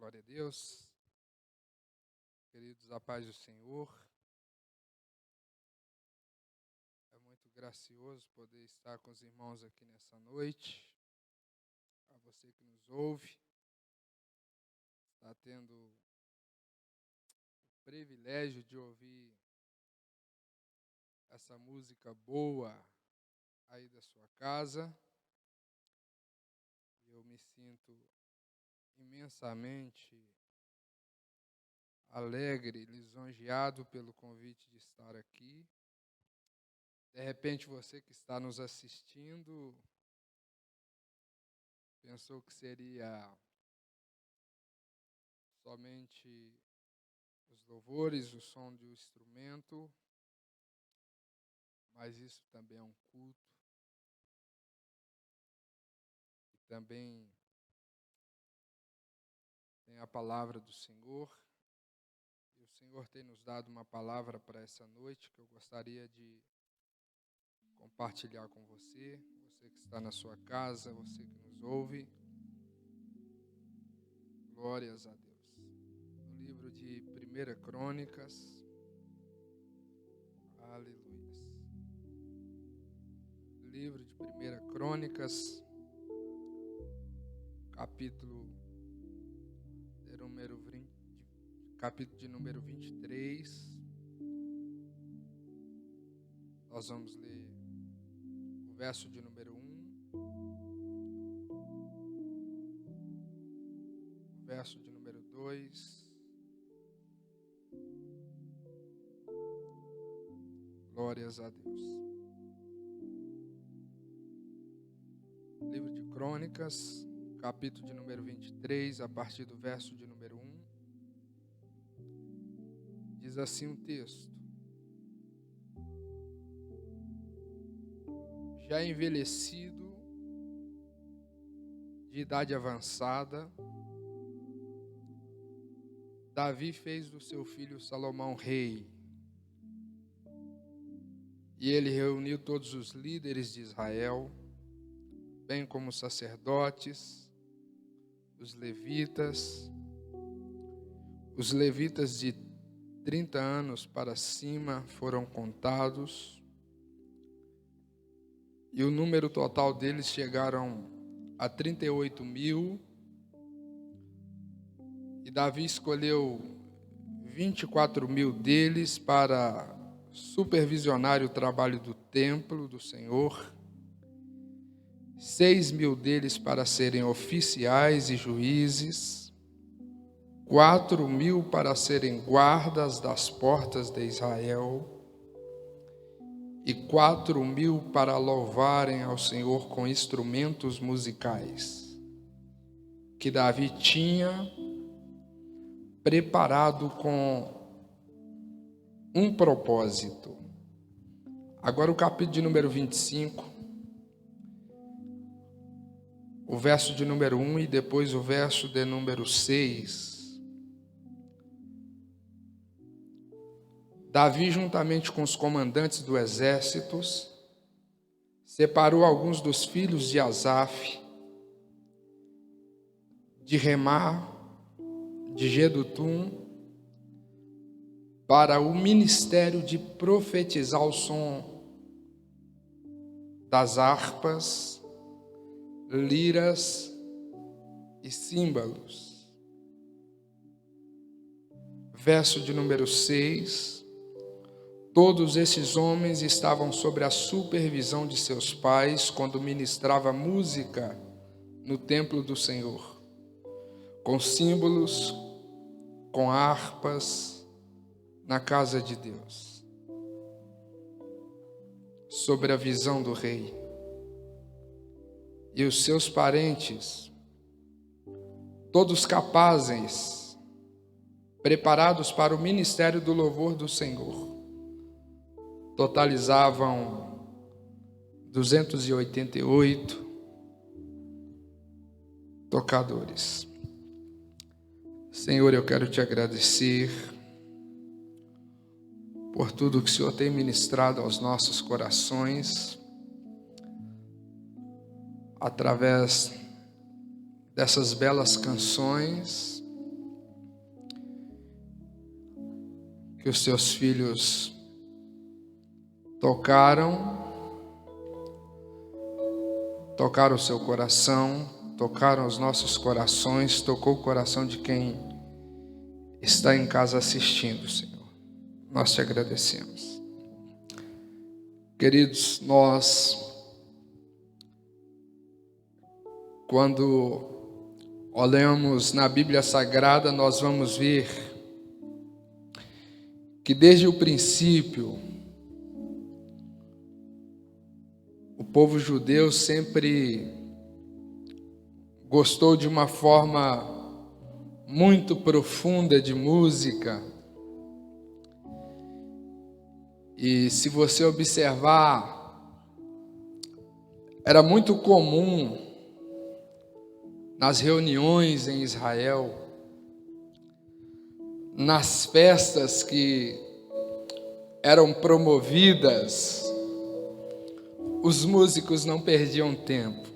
Glória a Deus. Queridos, a paz do Senhor. É muito gracioso poder estar com os irmãos aqui nessa noite. A você que nos ouve, está tendo o privilégio de ouvir essa música boa aí da sua casa. Eu me sinto imensamente alegre, lisonjeado pelo convite de estar aqui. De repente, você que está nos assistindo pensou que seria somente os louvores, o som de um instrumento, mas isso também é um culto. E também tem a palavra do Senhor. E o Senhor tem nos dado uma palavra para essa noite que eu gostaria de compartilhar com você, você que está na sua casa, você que nos ouve. Glórias a Deus. No livro de 1 Crônicas, aleluia. Livro de 1 Crônicas, capítulo de número 23. Nós vamos ler o verso de número 1, o verso de número 2. Glórias a Deus. Livro de Crônicas, capítulo de número 23, a partir do verso de número 1. Diz assim o texto: Já envelhecido, de idade avançada, Davi fez do seu filho Salomão rei. E ele reuniu todos os líderes de Israel, bem como os sacerdotes, os levitas de 30 anos para cima foram contados, e o número total deles chegaram a 38.000, e Davi escolheu 24.000 deles para supervisionar o trabalho do templo do Senhor, 6.000 deles para serem oficiais e juízes, 4.000 para serem guardas das portas de Israel e 4.000 para louvarem ao Senhor com instrumentos musicais, que Davi tinha preparado com um propósito. Agora o capítulo de número 25, o verso de número 1 e depois o verso de número 6. Davi, juntamente com os comandantes do exército, separou alguns dos filhos de Asaf, de Remá, de Jedutum, para o ministério de profetizar o som das harpas, liras e símbolos. Verso de número 6. Todos esses homens estavam sob a supervisão de seus pais quando ministrava música no templo do Senhor, com símbolos, com harpas, na casa de Deus, sobre a visão do rei. E os seus parentes, todos capazes, preparados para o ministério do louvor do Senhor, totalizavam 288 tocadores. Senhor, eu quero te agradecer por tudo que o Senhor tem ministrado aos nossos corações, através dessas belas canções que os teus filhos tocaram o seu coração, tocaram os nossos corações, tocou o coração de quem está em casa assistindo, Senhor. Nós te agradecemos. Queridos, quando olhamos na Bíblia Sagrada, nós vamos ver que desde o princípio, o povo judeu sempre gostou de uma forma muito profunda de música. E se você observar, era muito comum nas reuniões em Israel, nas festas que eram promovidas, os músicos não perdiam tempo.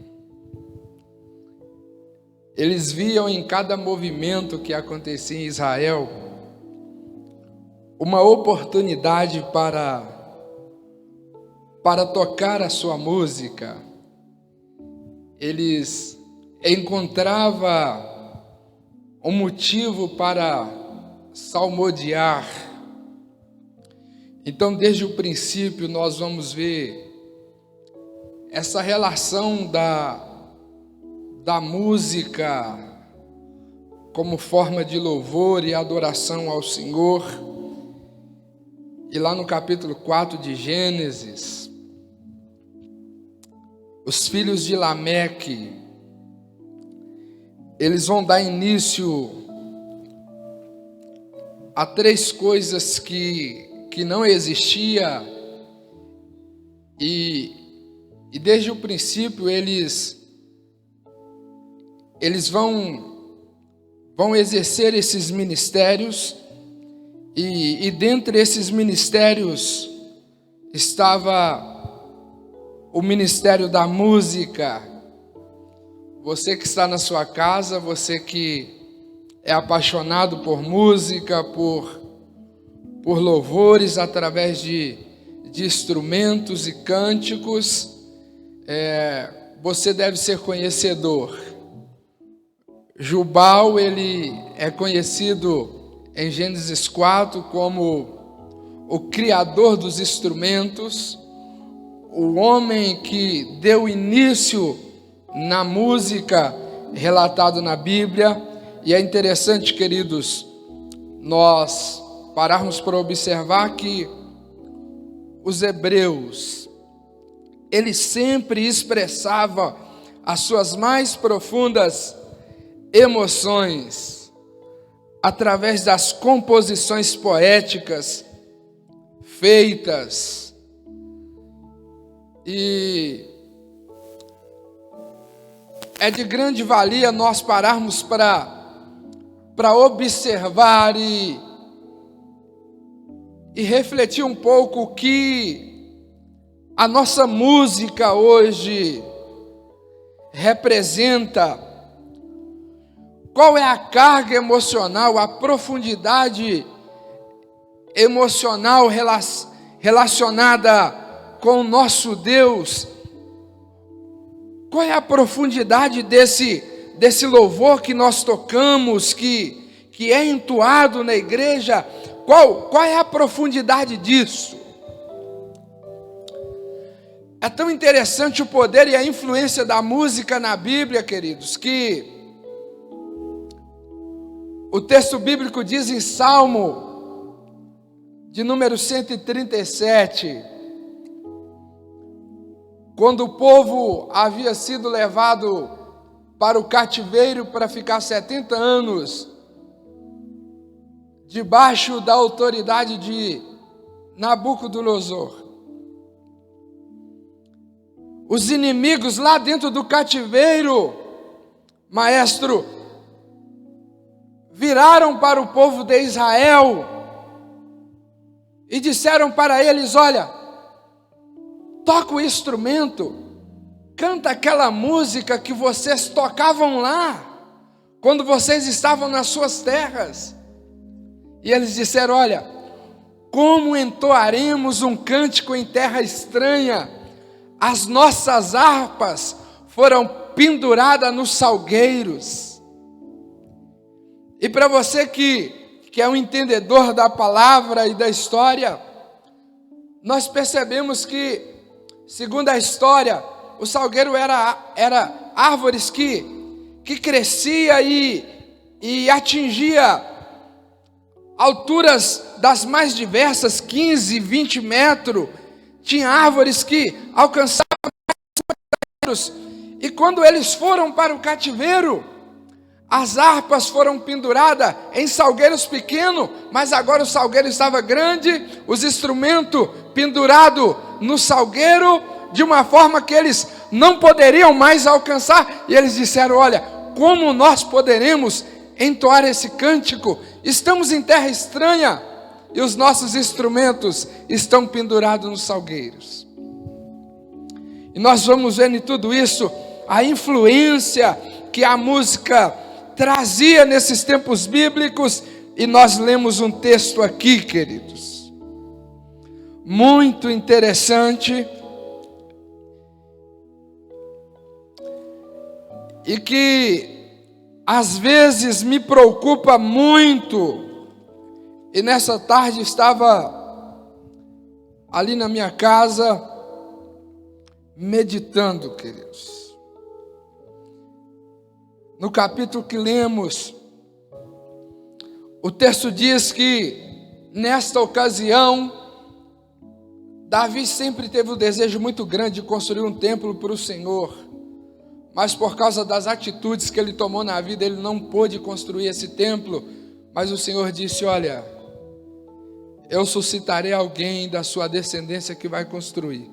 Eles viam em cada movimento que acontecia em Israel uma oportunidade para tocar a sua música. Eles encontravam um motivo para salmodiar. Então, desde o princípio, nós vamos ver essa relação da música como forma de louvor e adoração ao Senhor. E lá no capítulo 4 de Gênesis, os filhos de Lameque, eles vão dar início a 3 coisas que não existia, e desde o princípio eles vão exercer esses ministérios, e dentre esses ministérios estava o ministério da música. Você que está na sua casa, você que é apaixonado por música, por louvores através de instrumentos e cânticos, você deve ser conhecedor. Jubal, ele é conhecido em Gênesis 4 como o criador dos instrumentos, o homem que deu início na música relatado na Bíblia. E é interessante, queridos, nós pararmos para observar que os hebreus, eles sempre expressavam as suas mais profundas emoções através das composições poéticas feitas. E é de grande valia nós pararmos para observar e refletir um pouco o que a nossa música hoje representa. Qual é a carga emocional, a profundidade emocional relacionada com o nosso Deus? Qual é a profundidade desse louvor que nós tocamos, que é entoado na igreja? Qual é a profundidade disso? É tão interessante o poder e a influência da música na Bíblia, queridos, que o texto bíblico diz em Salmo de número 137, quando o povo havia sido levado para o cativeiro para ficar 70 anos debaixo da autoridade de Nabucodonosor. Os inimigos lá dentro do cativeiro, maestro, viraram para o povo de Israel e disseram para eles: olha, toca o instrumento, canta aquela música que vocês tocavam lá, quando vocês estavam nas suas terras. E eles disseram: olha, como entoaremos um cântico em terra estranha? As nossas harpas foram penduradas nos salgueiros. E para você que é um entendedor da palavra e da história, nós percebemos que, segundo a história, o salgueiro era árvores que crescia e atingia alturas das mais diversas, 15, 20 metros. Tinha árvores que alcançavam metros. E quando eles foram para o cativeiro, as harpas foram penduradas em salgueiros pequenos, mas agora o salgueiro estava grande, os instrumentos pendurados no salgueiro, de uma forma que eles não poderiam mais alcançar. E eles disseram: olha, como nós poderemos entoar esse cântico? Estamos em terra estranha e os nossos instrumentos estão pendurados nos salgueiros. E nós vamos ver em tudo isso a influência que a música trazia nesses tempos bíblicos. E nós lemos um texto aqui, queridos, muito interessante, e que às vezes me preocupa muito. E nessa tarde estava ali na minha casa meditando, queridos. No capítulo que lemos, o texto diz que nesta ocasião Davi sempre teve um desejo muito grande de construir um templo para o Senhor, mas por causa das atitudes que ele tomou na vida, ele não pôde construir esse templo. Mas o Senhor disse: olha, eu suscitarei alguém da sua descendência que vai construir.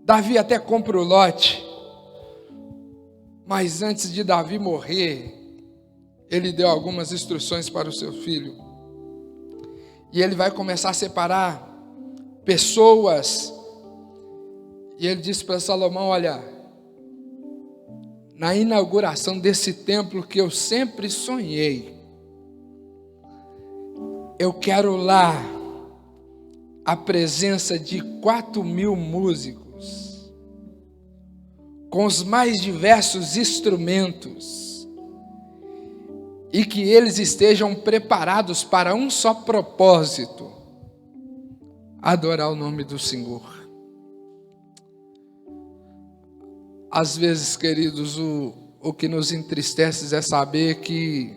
Davi até compra o lote, mas antes de Davi morrer, ele deu algumas instruções para o seu filho. E ele vai começar a separar pessoas. E ele disse para Salomão: olha, na inauguração desse templo que eu sempre sonhei, eu quero lá a presença de 4.000 músicos, com os mais diversos instrumentos, e que eles estejam preparados para um só propósito: adorar o nome do Senhor. Às vezes, queridos, o que nos entristece é saber que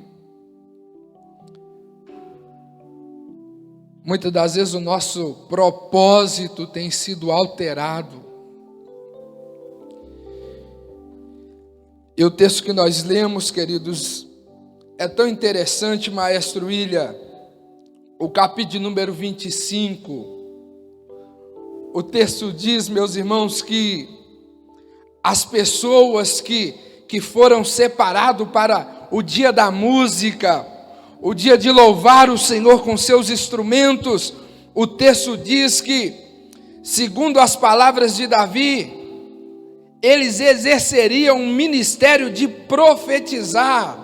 muitas das vezes o nosso propósito tem sido alterado. E o texto que nós lemos, queridos, é tão interessante, maestro William. O capítulo número 25, o texto diz, meus irmãos, que as pessoas que foram separadas para o dia da música, o dia de louvar o Senhor com seus instrumentos, o texto diz que, segundo as palavras de Davi, eles exerceriam um ministério de profetizar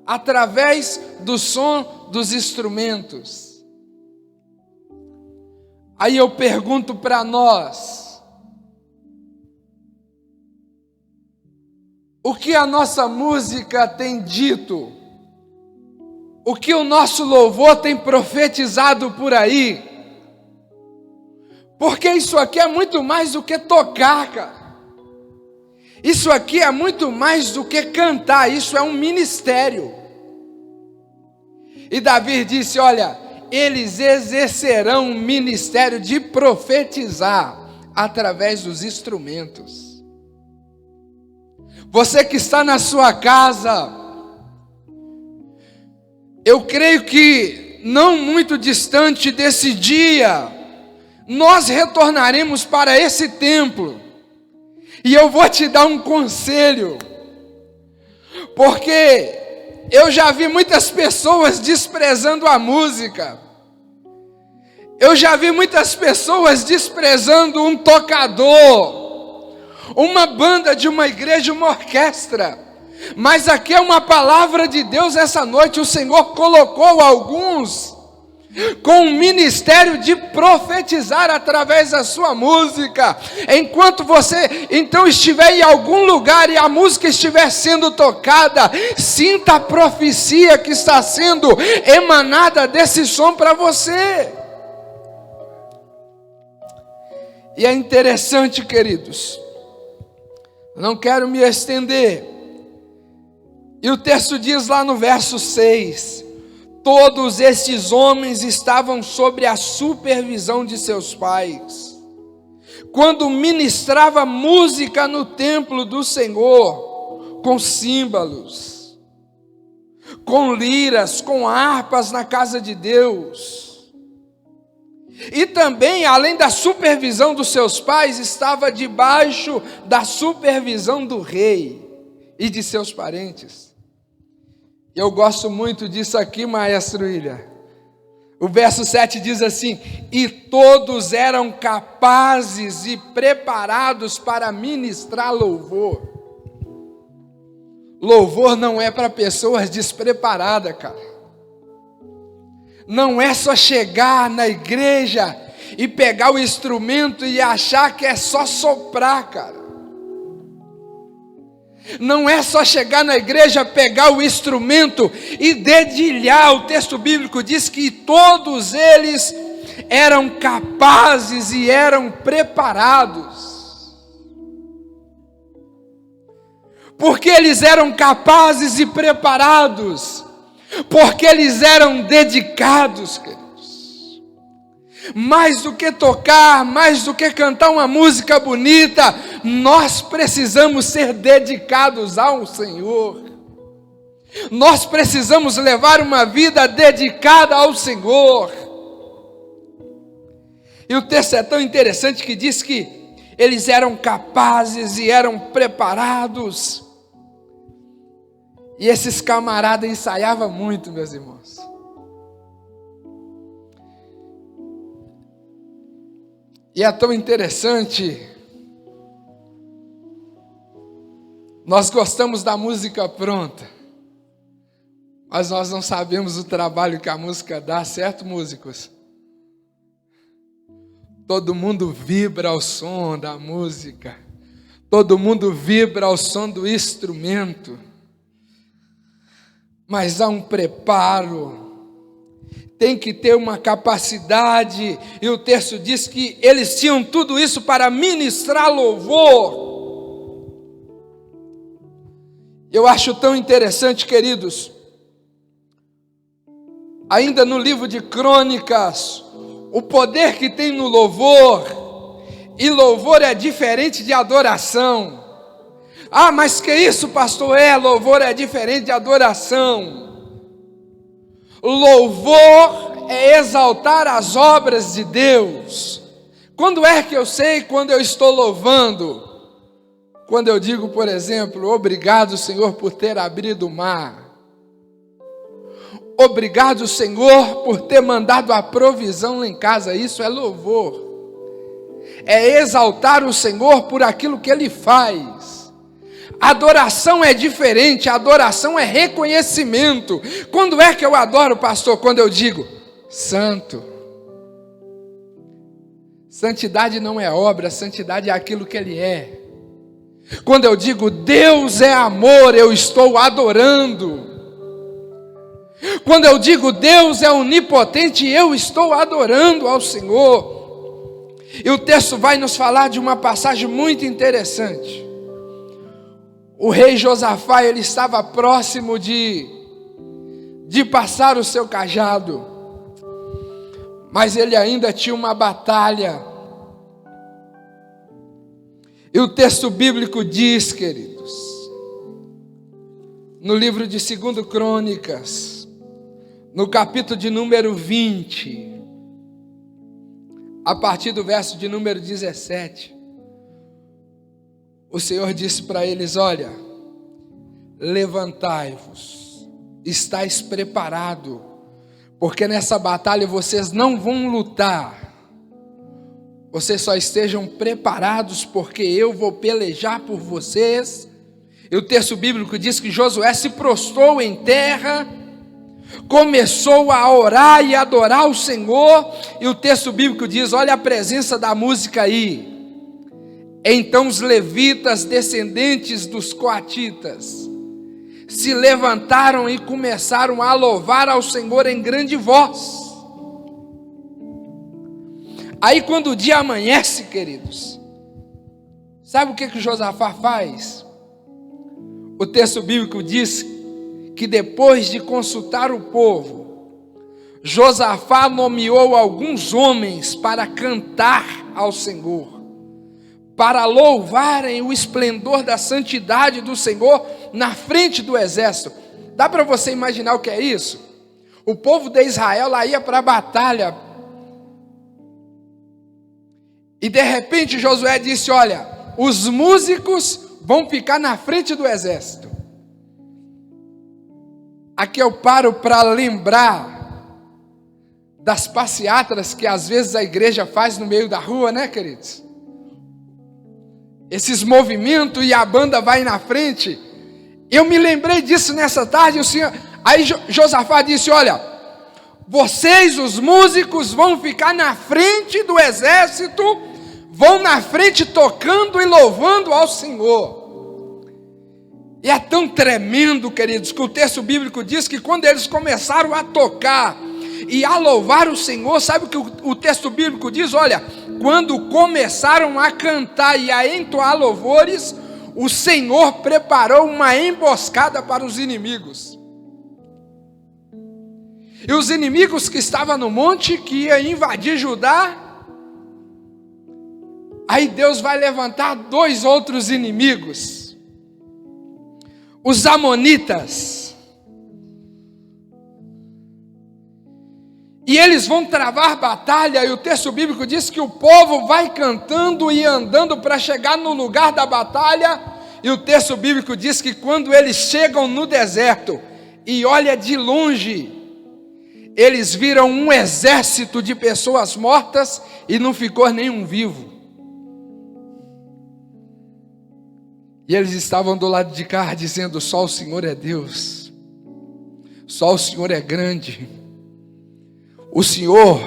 através do som dos instrumentos. Aí eu pergunto para nós: o que a nossa música tem dito? O que o nosso louvor tem profetizado por aí? Porque isso aqui é muito mais do que tocar, cara. Isso aqui é muito mais do que cantar. Isso é um ministério. E Davi disse: olha, eles exercerão um ministério de profetizar através dos instrumentos. Você que está na sua casa, eu creio que não muito distante desse dia, nós retornaremos para esse templo. E eu vou te dar um conselho, porque eu já vi muitas pessoas desprezando a música. Eu já vi muitas pessoas desprezando um tocador, uma banda de uma igreja, uma orquestra. Mas aqui é uma palavra de Deus essa noite. O Senhor colocou alguns com o ministério de profetizar através da sua música. Enquanto você então estiver em algum lugar e a música estiver sendo tocada, sinta a profecia que está sendo emanada desse som para você. E é interessante, queridos, não quero me estender, e o texto diz lá no verso 6: todos estes homens estavam sob a supervisão de seus pais, quando ministrava música no templo do Senhor, com símbolos, com liras, com harpas na casa de Deus. E também, além da supervisão dos seus pais, estava debaixo da supervisão do rei e de seus parentes. Eu gosto muito disso aqui, maestro William. O verso 7 diz assim: e todos eram capazes e preparados para ministrar louvor. Louvor não é para pessoas despreparadas, cara. Não é só chegar na igreja e pegar o instrumento e achar que é só soprar, cara. Não é só chegar na igreja, pegar o instrumento e dedilhar. O texto bíblico diz que todos eles eram capazes e eram preparados. Porque eles eram capazes e preparados? Porque eles eram dedicados, queridos. Mais do que tocar, mais do que cantar uma música bonita, nós precisamos ser dedicados ao Senhor. Nós precisamos levar uma vida dedicada ao Senhor. E o texto é tão interessante que diz que eles eram capazes e eram preparados. E esses camaradas ensaiavam muito, meus irmãos. E é tão interessante. Nós gostamos da música pronta, mas nós não sabemos o trabalho que a música dá, certo, músicos? Todo mundo vibra ao som da música. Todo mundo vibra ao som do instrumento. Mas há um preparo, tem que ter uma capacidade, e o texto diz que eles tinham tudo isso para ministrar louvor. Eu acho tão interessante, queridos, ainda no livro de Crônicas, o poder que tem no louvor, e louvor é diferente de adoração. Ah, mas que isso, pastor? Louvor é diferente de adoração. Louvor é exaltar as obras de Deus. Quando é que eu sei quando eu estou louvando? Quando eu digo, por exemplo, obrigado, Senhor, por ter abrido o mar. Obrigado, Senhor, por ter mandado a provisão lá em casa. Isso é louvor. É exaltar o Senhor por aquilo que Ele faz. Adoração é diferente, adoração é reconhecimento. Quando é que eu adoro, pastor? Quando eu digo, santo. Santidade não é obra, santidade é aquilo que Ele é. Quando eu digo, Deus é amor, eu estou adorando. Quando eu digo, Deus é onipotente, eu estou adorando ao Senhor. E o texto vai nos falar de uma passagem muito interessante. O rei Josafá, ele estava próximo de passar o seu cajado, mas ele ainda tinha uma batalha. E o texto bíblico diz, queridos, no livro de 2 Crônicas, no capítulo de número 20, a partir do verso de número 17, o Senhor disse para eles: olha, levantai-vos, estáis preparados, porque nessa batalha vocês não vão lutar, vocês só estejam preparados, porque eu vou pelejar por vocês. E o texto bíblico diz que Josué se prostrou em terra, começou a orar e adorar o Senhor, e o texto bíblico diz, olha a presença da música aí. Então os levitas, descendentes dos coatitas, se levantaram e começaram a louvar ao Senhor em grande voz. Aí quando o dia amanhece, queridos, sabe o que Josafá faz? O texto bíblico diz que depois de consultar o povo, Josafá nomeou alguns homens para cantar ao Senhor, para louvarem o esplendor da santidade do Senhor na frente do exército. Dá para você imaginar o que é isso? O povo de Israel lá ia para a batalha, e de repente Josué disse, olha, os músicos vão ficar na frente do exército. Aqui eu paro para lembrar das passeatas que às vezes a igreja faz no meio da rua, né, queridos? Esses movimentos e a banda vai na frente. Eu me lembrei disso nessa tarde. Aí Josafá disse, olha, vocês, os músicos, vão ficar na frente do exército, vão na frente tocando e louvando ao Senhor. E é tão tremendo, queridos, que o texto bíblico diz que quando eles começaram a tocar e a louvar o Senhor, sabe o que o texto bíblico diz? Olha, quando começaram a cantar e a entoar louvores, o Senhor preparou uma emboscada para os inimigos. E os inimigos que estavam no monte, que ia invadir Judá, aí Deus vai levantar 2 outros inimigos, os amonitas, e eles vão travar batalha, e o texto bíblico diz que o povo vai cantando e andando para chegar no lugar da batalha, e o texto bíblico diz que quando eles chegam no deserto, e olha de longe, eles viram um exército de pessoas mortas, e não ficou nenhum vivo. E eles estavam do lado de cá dizendo, só o Senhor é Deus, só o Senhor é grande, o Senhor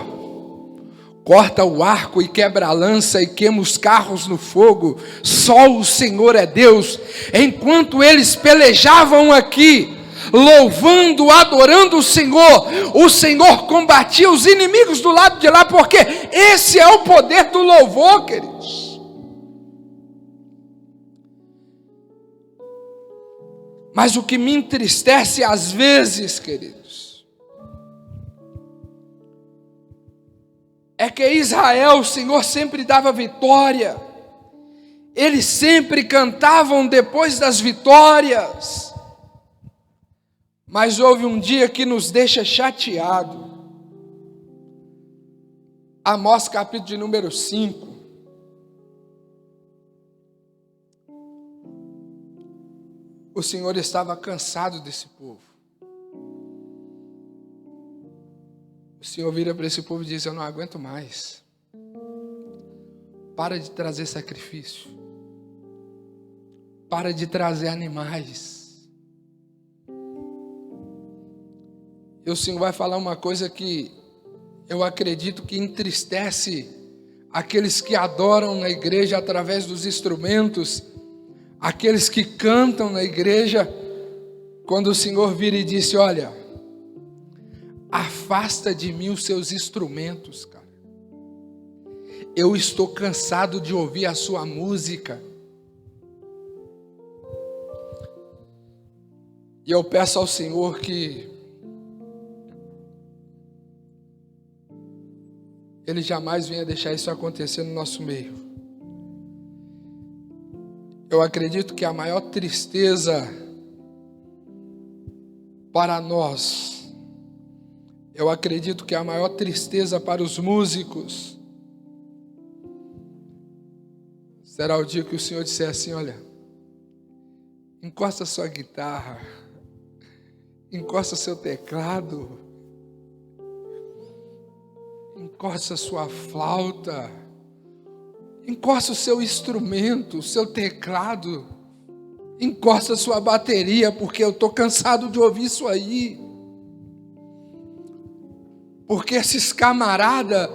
corta o arco e quebra a lança e queima os carros no fogo, só o Senhor é Deus. Enquanto eles pelejavam aqui, louvando, adorando o Senhor combatia os inimigos do lado de lá, porque esse é o poder do louvor, queridos. Mas o que me entristece às vezes, queridos, é que Israel, o Senhor sempre dava vitória, eles sempre cantavam depois das vitórias, mas houve um dia que nos deixa chateado. Amós capítulo de número 5. O Senhor estava cansado desse povo. O Senhor vira para esse povo e diz, eu não aguento mais. Para de trazer sacrifício. Para de trazer animais. E o Senhor vai falar uma coisa que eu acredito que entristece aqueles que adoram na igreja através dos instrumentos, aqueles que cantam na igreja, quando o Senhor vira e disse, olha, afasta de mim os seus instrumentos, cara. Eu estou cansado de ouvir a sua música. E eu peço ao Senhor que Ele jamais venha deixar isso acontecer no nosso meio. Eu acredito que a maior tristeza para nós, eu acredito que a maior tristeza para os músicos, será o dia que o Senhor disser assim, olha, encosta sua guitarra, encosta seu teclado, encosta sua flauta, encosta o seu instrumento, o seu teclado, encosta a sua bateria, porque eu estou cansado de ouvir isso aí. Porque esses camaradas,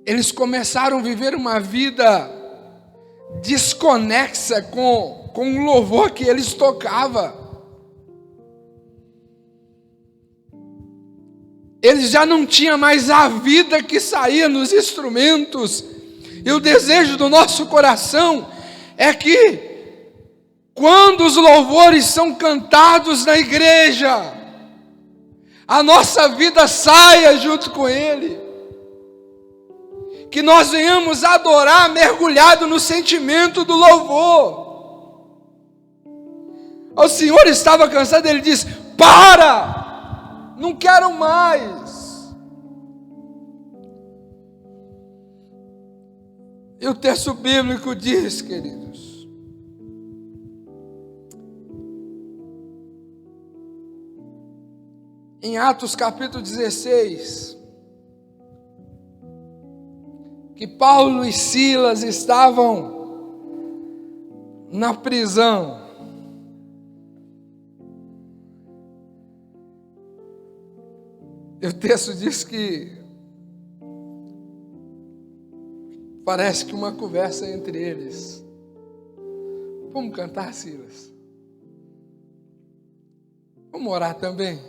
eles começaram a viver uma vida desconexa com o louvor que eles tocavam. Eles já não tinham mais a vida que saía nos instrumentos. E o desejo do nosso coração é que, quando os louvores são cantados na igreja, a nossa vida saia junto com ele. Que nós venhamos adorar mergulhado no sentimento do louvor. O Senhor estava cansado, ele disse: para, não quero mais. E o texto bíblico diz, queridos, em Atos capítulo 16, que Paulo e Silas estavam na prisão. E o texto diz que parece que uma conversa entre eles. Vamos cantar, Silas? Vamos orar também?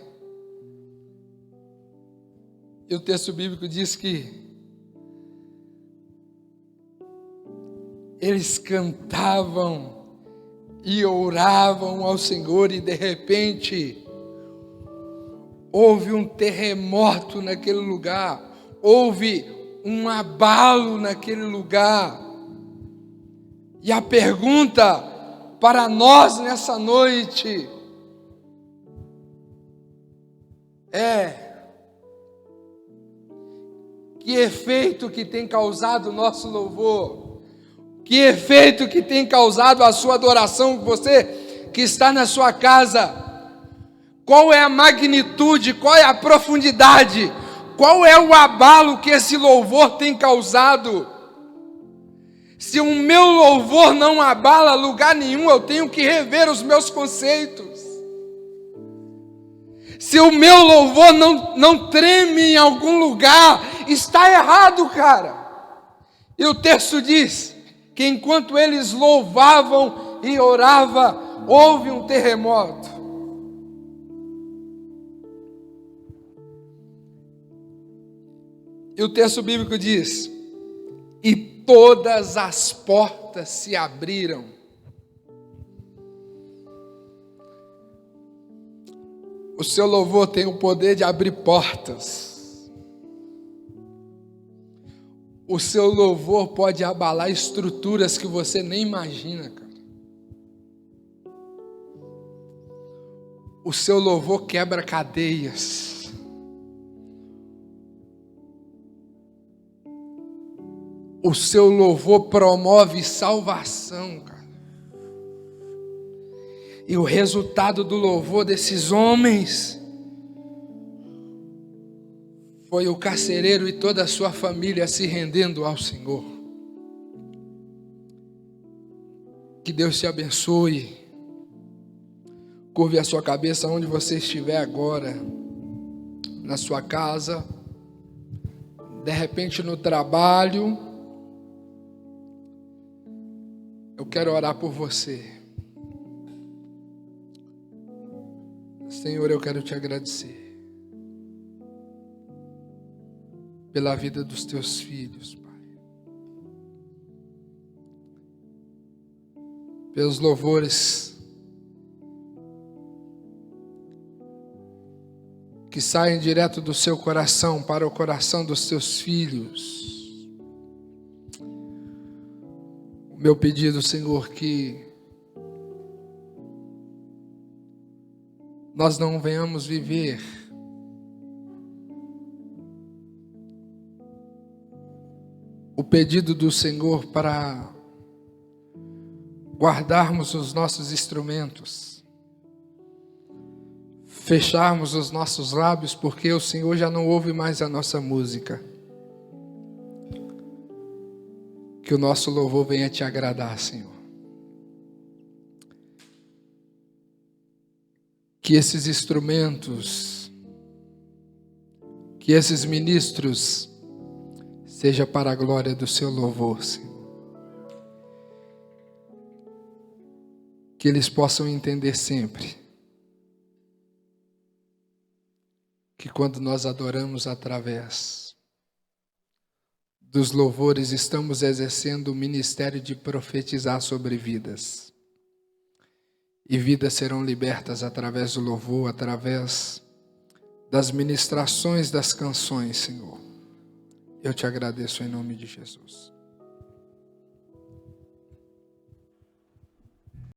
E o texto bíblico diz que eles cantavam e oravam ao Senhor, e de repente houve um terremoto naquele lugar, houve um abalo naquele lugar. E a pergunta para nós nessa noite é: que efeito que tem causado o nosso louvor? Que efeito que tem causado a sua adoração? Você que está na sua casa, qual é a magnitude, qual é a profundidade, qual é o abalo que esse louvor tem causado? Se o meu louvor não abala lugar nenhum, eu tenho que rever os meus conceitos. Se o meu louvor não treme em algum lugar, está errado, cara. E o texto diz que enquanto eles louvavam e oravam, houve um terremoto. E o texto bíblico diz: e todas as portas se abriram. O seu louvor tem o poder de abrir portas. O seu louvor pode abalar estruturas que você nem imagina, cara. O seu louvor quebra cadeias. O seu louvor promove salvação, cara. E o resultado do louvor desses homens foi o carcereiro e toda a sua família se rendendo ao Senhor. Que Deus te abençoe. Curve a sua cabeça onde você estiver agora, na sua casa, de repente no trabalho. Eu quero orar por você. Senhor, eu quero te agradecer pela vida dos teus filhos, Pai. Pelos louvores que saem direto do seu coração para o coração dos teus filhos. O meu pedido, Senhor, que nós não venhamos viver o pedido do Senhor para guardarmos os nossos instrumentos, fecharmos os nossos lábios, porque o Senhor já não ouve mais a nossa música. Que o nosso louvor venha te agradar, Senhor. Que esses instrumentos Que esses ministros seja para a glória do seu louvor, Senhor. Que eles possam entender sempre que quando nós adoramos através dos louvores, estamos exercendo o ministério de profetizar sobre vidas. E vidas serão libertas através do louvor, através das ministrações das canções, Senhor. Eu te agradeço em nome de Jesus.